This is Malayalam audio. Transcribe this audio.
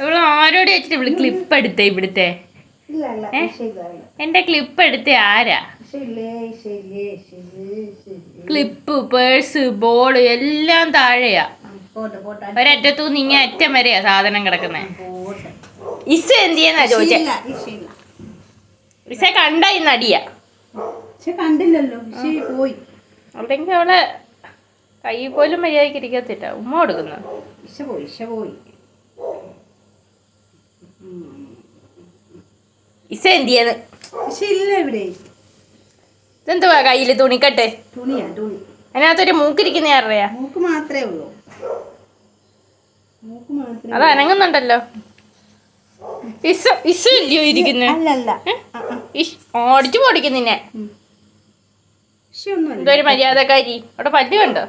ഇവള് ആരോട് വെച്ചിട്ട് ഇവള് ക്ലിപ്പ് എടുത്തേ ഇവിടുത്തെ എന്റെ ക്ലിപ്പ് എടുത്തേ ആരാ? ക്ലിപ്പ്, പേഴ്സ്, ബോള് എല്ലാം താഴെയാ. ഒരറ്റത്തൂന്ന് ഇങ്ങനെ അറ്റം വരെയാ സാധനം കിടക്കുന്നേ. ഇസ എന്ത് ചെയ്യാന്നാ ചോദിച്ചേ? ഇസ കണ്ട ഇന്ന് അടിയാ. അല്ലെങ്കിൽ അവളെ കൈ പോലും മര്യാദക്ക് ഇരിക്കത്തില്ല. ഉമ്മ കൊടുക്കുന്നു. ഇസ എന്ത് ചെയ്യാന്ന്? ഇതെന്തുവാ കയ്യില്? തുണിക്കട്ടെ. അതിനകത്തൊരു മൂക്കിരിക്കുന്ന ആരുടെയാ? അത് അനങ്ങുന്നുണ്ടല്ലോ. ഇസ ഇല്ലയോ ഇരിക്കുന്നു? ഓടിച്ചു പൊടിക്കും നിന്നെ. എന്തൊരു മര്യാദക്കാരി. അവിടെ പല്ല് കണ്ടോ?